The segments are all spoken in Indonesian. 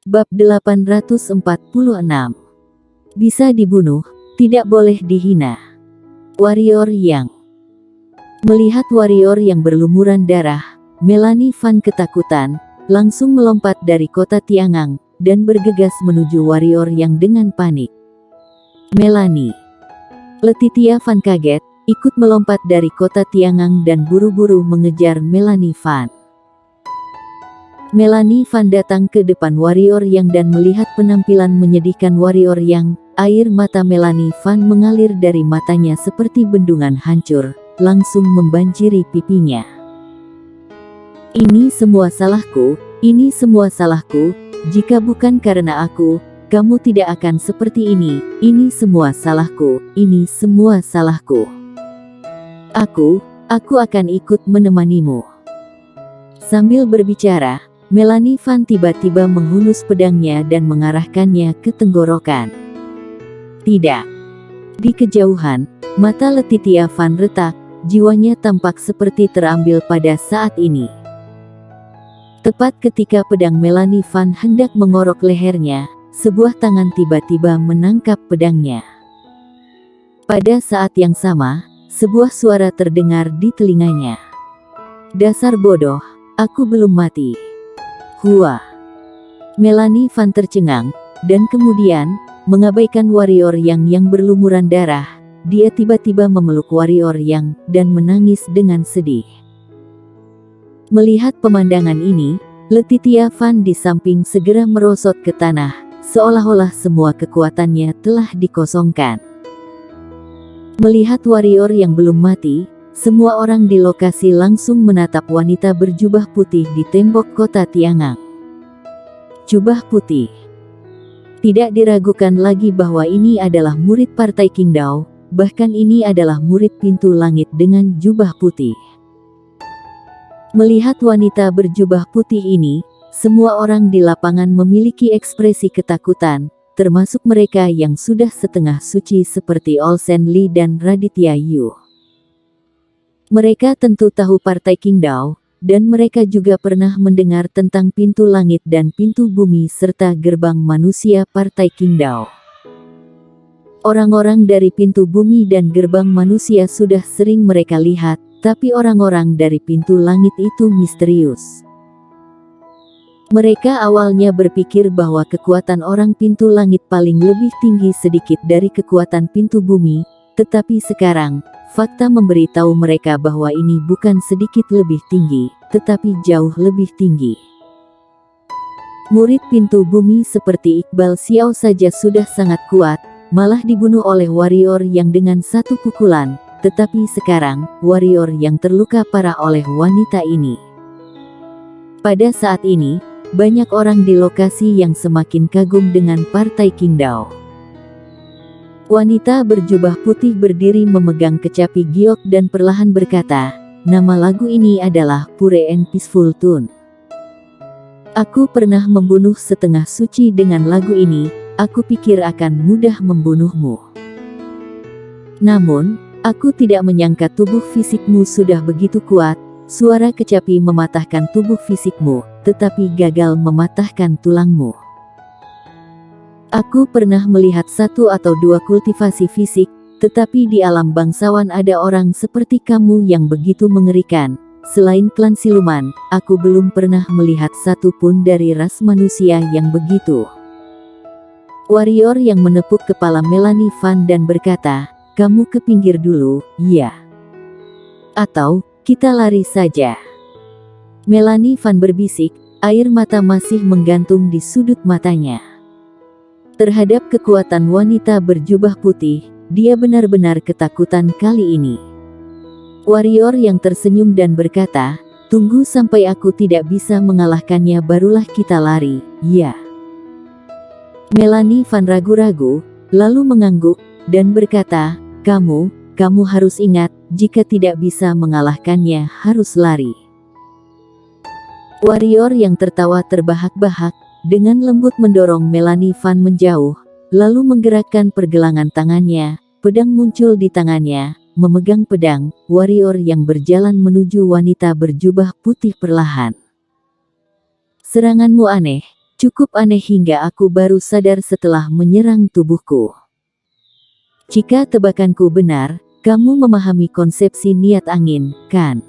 Bab 846. Bisa dibunuh, tidak boleh dihina. Warrior yang melihat warrior yang berlumuran darah, Melanie Van ketakutan, langsung melompat dari kota Tiangang, dan bergegas menuju warrior yang dengan panik. Melanie Letitia Van kaget, ikut melompat dari kota Tiangang dan buru-buru mengejar Melanie Van. Melanie Van datang ke depan warrior yang dan melihat penampilan menyedihkan warrior yang, air mata Melanie Van mengalir dari matanya seperti bendungan hancur, langsung membanjiri pipinya. Ini semua salahku, ini semua salahku, jika bukan karena aku, kamu tidak akan seperti ini semua salahku, ini semua salahku. Aku akan ikut menemanimu. Sambil berbicara, Melanie Van tiba-tiba menghunus pedangnya dan mengarahkannya ke tenggorokan. Tidak. Di kejauhan, mata Letitia Van retak, jiwanya tampak seperti terambil pada saat ini. Tepat ketika pedang Melanie Van hendak mengorok lehernya, sebuah tangan tiba-tiba menangkap pedangnya. Pada saat yang sama, sebuah suara terdengar di telinganya. Dasar bodoh, aku belum mati. Hua. Melanie Van tercengang, dan kemudian, mengabaikan warrior yang berlumuran darah, dia tiba-tiba memeluk warrior yang, dan menangis dengan sedih. Melihat pemandangan ini, Letitia Van di samping segera merosot ke tanah, seolah-olah semua kekuatannya telah dikosongkan. Melihat warrior yang belum mati, semua orang di lokasi langsung menatap wanita berjubah putih di tembok kota Tiangang. Jubah putih. Tidak diragukan lagi bahwa ini adalah murid Partai Qingdao, bahkan ini adalah murid pintu langit dengan jubah putih. Melihat wanita berjubah putih ini, semua orang di lapangan memiliki ekspresi ketakutan, termasuk mereka yang sudah setengah suci seperti Olsen Li dan Raditya Yu. Mereka tentu tahu Partai Qingdao, dan mereka juga pernah mendengar tentang pintu langit dan pintu bumi serta gerbang manusia Partai Qingdao. Orang-orang dari pintu bumi dan gerbang manusia sudah sering mereka lihat, tapi orang-orang dari pintu langit itu misterius. Mereka awalnya berpikir bahwa kekuatan orang pintu langit paling lebih tinggi sedikit dari kekuatan pintu bumi, tetapi sekarang, fakta memberitahu mereka bahwa ini bukan sedikit lebih tinggi, tetapi jauh lebih tinggi. Murid pintu bumi seperti Iqbal Xiao saja sudah sangat kuat, malah dibunuh oleh warrior yang dengan satu pukulan, tetapi sekarang, warrior yang terluka parah oleh wanita ini. Pada saat ini, banyak orang di lokasi yang semakin kagum dengan Partai Qingdao. Wanita berjubah putih berdiri memegang kecapi giok dan perlahan berkata, nama lagu ini adalah Pure and Peaceful Tune. Aku pernah membunuh setengah suci dengan lagu ini, aku pikir akan mudah membunuhmu. Namun, aku tidak menyangka tubuh fisikmu sudah begitu kuat, suara kecapi mematahkan tubuh fisikmu, tetapi gagal mematahkan tulangmu. Aku pernah melihat satu atau dua kultivasi fisik, tetapi di alam bangsawan ada orang seperti kamu yang begitu mengerikan. Selain klan siluman, aku belum pernah melihat satu pun dari ras manusia yang begitu. Warrior yang menepuk kepala Melanie Van dan berkata, kamu ke pinggir dulu, ya. Atau, kita lari saja. Melanie Van berbisik, air mata masih menggantung di sudut matanya. Terhadap kekuatan wanita berjubah putih, dia benar-benar ketakutan kali ini. Warrior yang tersenyum dan berkata, tunggu sampai aku tidak bisa mengalahkannya barulah kita lari, ya. Melanie Van ragu-ragu, lalu mengangguk, dan berkata, kamu harus ingat, jika tidak bisa mengalahkannya harus lari. Warrior yang tertawa terbahak-bahak, dengan lembut mendorong Melanie Van menjauh, lalu menggerakkan pergelangan tangannya, pedang muncul di tangannya, memegang pedang, warrior yang berjalan menuju wanita berjubah putih perlahan. Seranganmu aneh, Cukup aneh hingga aku baru sadar setelah menyerang tubuhku. Jika tebakanku benar, kamu memahami konsepsi niat angin, kan?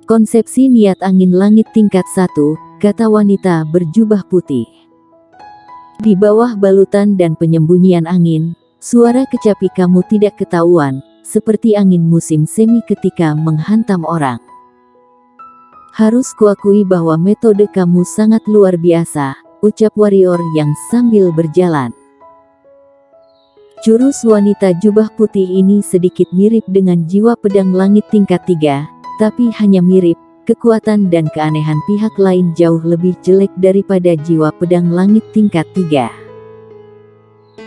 Konsepsi niat angin langit tingkat 1, kata wanita berjubah putih. Di bawah balutan dan penyembunyian angin, suara kecapi kamu tidak ketahuan, seperti angin musim semi ketika menghantam orang. Harus kuakui bahwa metode kamu sangat luar biasa, ucap warrior yang sambil berjalan. Jurus wanita jubah putih ini sedikit mirip dengan jiwa pedang langit tingkat 3, tapi hanya mirip. Kekuatan dan keanehan pihak lain jauh lebih jelek daripada jiwa pedang langit tingkat 3.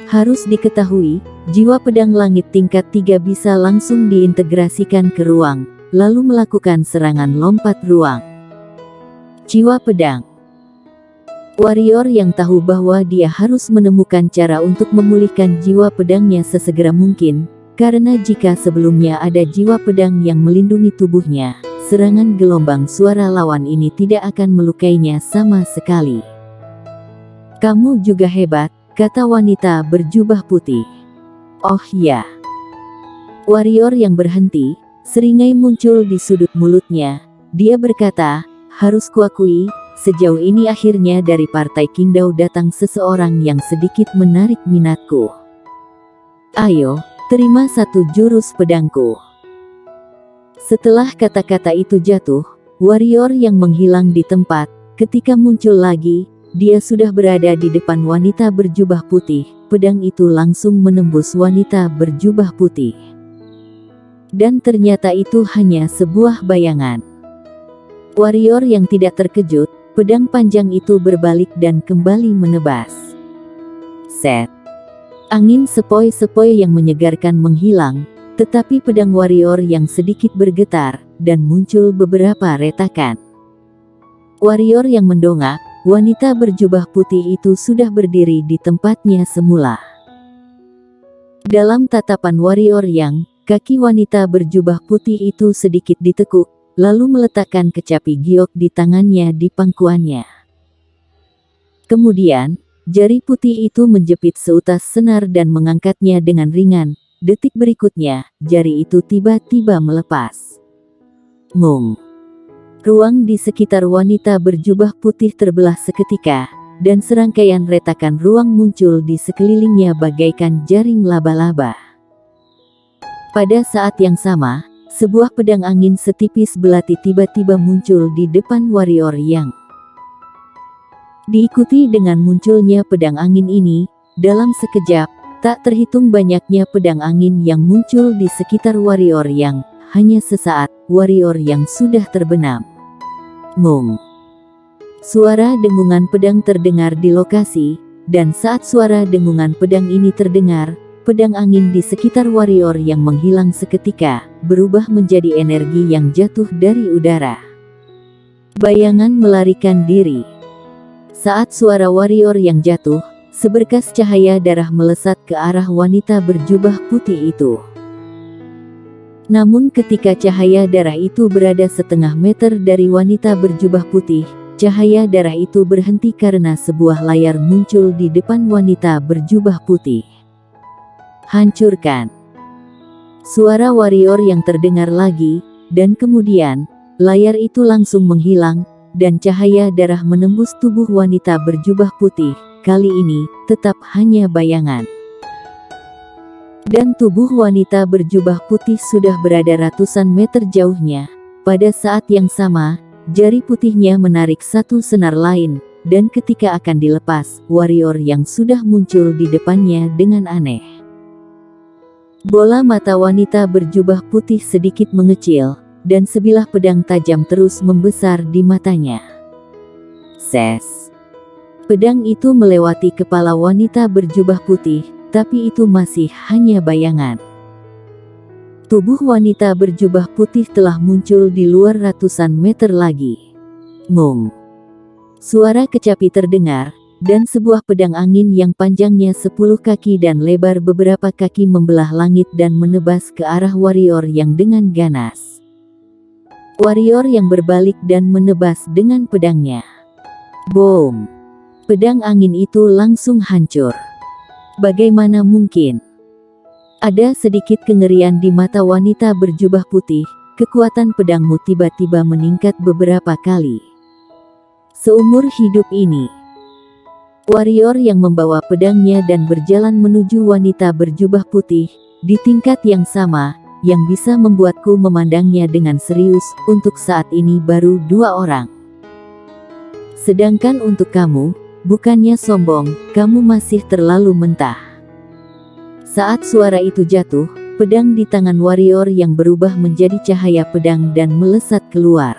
Harus diketahui, jiwa pedang langit tingkat 3 bisa langsung diintegrasikan ke ruang, lalu melakukan serangan lompat ruang. Jiwa pedang. Warrior yang tahu bahwa dia harus menemukan cara untuk memulihkan jiwa pedangnya sesegera mungkin, karena jika sebelumnya ada jiwa pedang yang melindungi tubuhnya, serangan gelombang suara lawan ini tidak akan melukainya sama sekali. Kamu juga hebat, kata wanita berjubah putih. Oh ya. Warrior yang berhenti, seringai muncul di sudut mulutnya. Dia berkata, harus kuakui, sejauh ini akhirnya dari partai Qingdao datang seseorang yang sedikit menarik minatku. Ayo, terima satu jurus pedangku. Setelah kata-kata itu jatuh, warrior yang menghilang di tempat, ketika muncul lagi, dia sudah berada di depan wanita berjubah putih. Pedang itu langsung menembus wanita berjubah putih. Dan ternyata itu hanya sebuah bayangan. Warrior yang tidak terkejut, pedang panjang itu berbalik dan kembali menebas. Set. Angin sepoi-sepoi yang menyegarkan menghilang. Tetapi pedang warrior yang sedikit bergetar, dan muncul beberapa retakan. Warrior yang mendongak, wanita berjubah putih itu sudah berdiri di tempatnya semula. Dalam tatapan warrior yang, kaki wanita berjubah putih itu sedikit ditekuk, lalu meletakkan kecapi giok di tangannya di pangkuannya. Kemudian, jari putih itu menjepit seutas senar dan mengangkatnya dengan ringan. Detik berikutnya, jari itu tiba-tiba melepas. Ngung. Ruang di sekitar wanita berjubah putih terbelah seketika, dan serangkaian retakan ruang muncul di sekelilingnya bagaikan jaring laba-laba. Pada saat yang sama, sebuah pedang angin setipis belati tiba-tiba muncul di depan warrior yang. Diikuti dengan munculnya pedang angin ini, dalam sekejap, tak terhitung banyaknya pedang angin yang muncul di sekitar warrior yang, hanya sesaat, warrior yang sudah terbenam. Ngung. Suara dengungan pedang terdengar di lokasi, dan saat suara dengungan pedang ini terdengar, pedang angin di sekitar warrior yang menghilang seketika, berubah menjadi energi yang jatuh dari udara. Bayangan melarikan diri. Saat suara warrior yang jatuh, seberkas cahaya darah melesat ke arah wanita berjubah putih itu. Namun ketika cahaya darah itu berada setengah meter dari wanita berjubah putih, cahaya darah itu berhenti karena sebuah layar muncul di depan wanita berjubah putih. Hancurkan. Suara warrior yang terdengar lagi, dan kemudian, layar itu langsung menghilang, dan cahaya darah menembus tubuh wanita berjubah putih. Kali ini, tetap hanya bayangan. Dan tubuh wanita berjubah putih sudah berada ratusan meter jauhnya. Pada saat yang sama, jari putihnya menarik satu senar lain, dan ketika akan dilepas, warrior yang sudah muncul di depannya dengan aneh. Bola mata wanita berjubah putih sedikit mengecil, dan sebilah pedang tajam terus membesar di matanya. Ses. Pedang itu melewati kepala wanita berjubah putih, tapi itu masih hanya bayangan. Tubuh wanita berjubah putih telah muncul di luar ratusan meter lagi. Ngung. Suara kecapi terdengar, dan sebuah pedang angin yang panjangnya 10 kaki dan lebar beberapa kaki membelah langit dan menebas ke arah warrior yang dengan ganas. Warrior yang berbalik dan menebas dengan pedangnya. Boom. Pedang angin itu langsung hancur. Bagaimana mungkin? Ada sedikit kengerian di mata wanita berjubah putih. Kekuatan pedangmu tiba-tiba meningkat beberapa kali. Seumur hidup ini, warrior yang membawa pedangnya dan berjalan menuju wanita berjubah putih, di tingkat yang sama, yang bisa membuatku memandangnya dengan serius, untuk saat ini baru 2 orang. Sedangkan untuk kamu, bukannya sombong, kamu masih terlalu mentah. Saat suara itu jatuh, pedang di tangan warrior yang berubah menjadi cahaya pedang dan melesat keluar.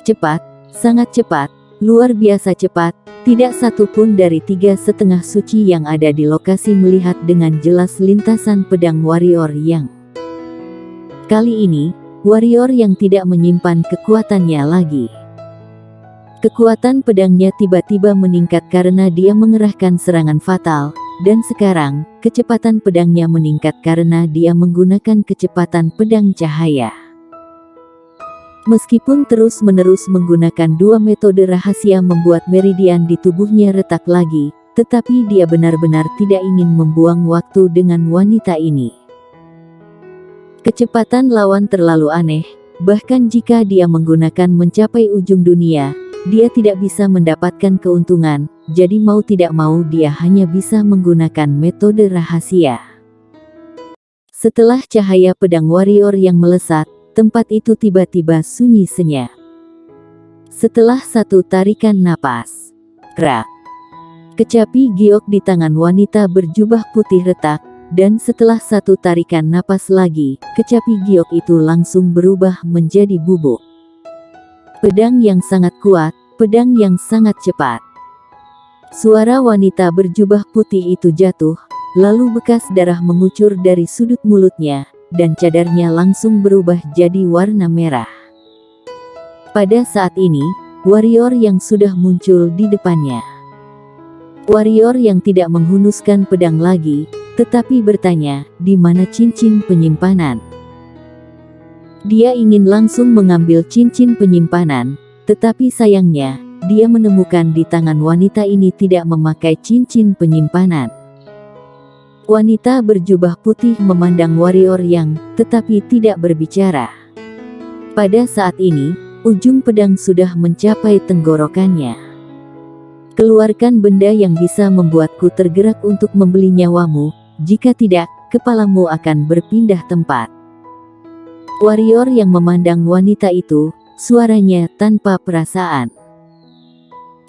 Cepat, sangat cepat, luar biasa cepat, tidak satu pun dari 3,5 suci yang ada di lokasi melihat dengan jelas lintasan pedang warrior yang. Kali ini, warrior yang tidak menyimpan kekuatannya lagi. Kekuatan pedangnya tiba-tiba meningkat karena dia mengerahkan serangan fatal. Dan sekarang, kecepatan pedangnya meningkat karena dia menggunakan kecepatan pedang cahaya. Meskipun terus-menerus menggunakan 2 metode rahasia membuat meridian di tubuhnya retak lagi, tetapi dia benar-benar tidak ingin membuang waktu dengan wanita ini. Kecepatan lawan terlalu aneh, bahkan jika dia menggunakan mencapai ujung dunia, dia tidak bisa mendapatkan keuntungan, jadi mau tidak mau dia hanya bisa menggunakan metode rahasia. Setelah cahaya pedang warrior yang melesat, tempat itu tiba-tiba sunyi senyap. Setelah satu tarikan napas, krak, kecapi giok di tangan wanita berjubah putih retak, dan setelah satu tarikan napas lagi, kecapi giok itu langsung berubah menjadi bubuk. Pedang yang sangat kuat, pedang yang sangat cepat. Suara wanita berjubah putih itu jatuh, lalu bekas darah mengucur dari sudut mulutnya, dan cadarnya langsung berubah jadi warna merah. Pada saat ini, warrior yang sudah muncul di depannya. Warrior yang tidak menghunuskan pedang lagi, tetapi bertanya, di mana cincin penyimpanan? Dia ingin langsung mengambil cincin penyimpanan, tetapi sayangnya, dia menemukan di tangan wanita ini tidak memakai cincin penyimpanan. Wanita berjubah putih memandang warrior yang, tetapi tidak berbicara. Pada saat ini, ujung pedang sudah mencapai tenggorokannya. Keluarkan benda yang bisa membuatku tergerak untuk membeli nyawamu, jika tidak, kepalamu akan berpindah tempat. Warrior yang memandang wanita itu, suaranya tanpa perasaan.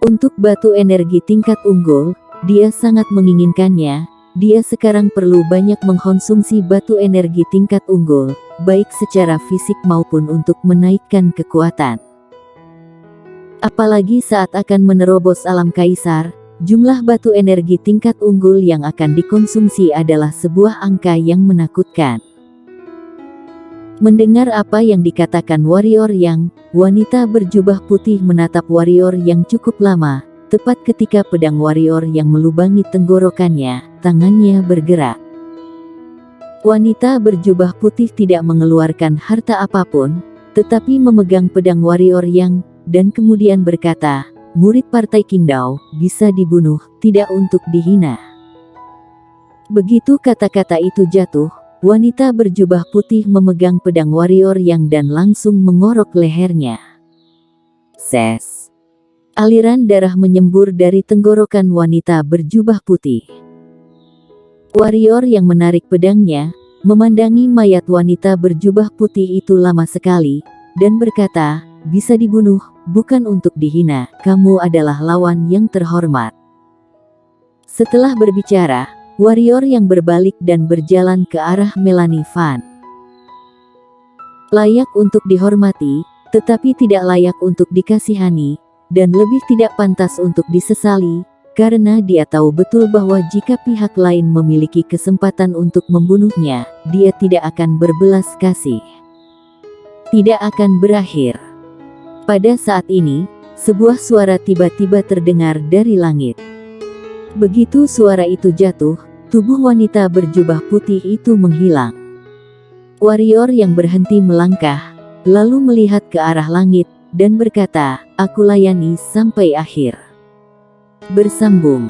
Untuk batu energi tingkat unggul, dia sangat menginginkannya. Dia sekarang perlu banyak mengkonsumsi batu energi tingkat unggul, baik secara fisik maupun untuk menaikkan kekuatan. Apalagi saat akan menerobos alam kaisar, jumlah batu energi tingkat unggul yang akan dikonsumsi adalah sebuah angka yang menakutkan. Mendengar apa yang dikatakan warrior yang, wanita berjubah putih menatap warrior yang cukup lama, tepat ketika pedang warrior yang melubangi tenggorokannya, tangannya bergerak. Wanita berjubah putih tidak mengeluarkan harta apapun, tetapi memegang pedang warrior yang, dan kemudian berkata, murid partai Qingdao, bisa dibunuh, tidak untuk dihina. Begitu kata-kata itu jatuh, wanita berjubah putih memegang pedang warrior yang dan langsung mengorok lehernya. Ses. Aliran darah menyembur dari tenggorokan wanita berjubah putih. Warrior yang menarik pedangnya, memandangi mayat wanita berjubah putih itu lama sekali, dan berkata, bisa dibunuh, bukan untuk dihina, kamu adalah lawan yang terhormat. Setelah berbicara, warrior yang berbalik dan berjalan ke arah Melanie Fan. Layak untuk dihormati, tetapi tidak layak untuk dikasihani, dan lebih tidak pantas untuk disesali, karena dia tahu betul bahwa jika pihak lain memiliki kesempatan untuk membunuhnya, dia tidak akan berbelas kasih. Tidak akan berakhir. Pada saat ini, sebuah suara tiba-tiba terdengar dari langit. Begitu suara itu jatuh, tubuh wanita berjubah putih itu menghilang. Warrior yang berhenti melangkah, lalu melihat ke arah langit, dan berkata, aku layani sampai akhir. Bersambung.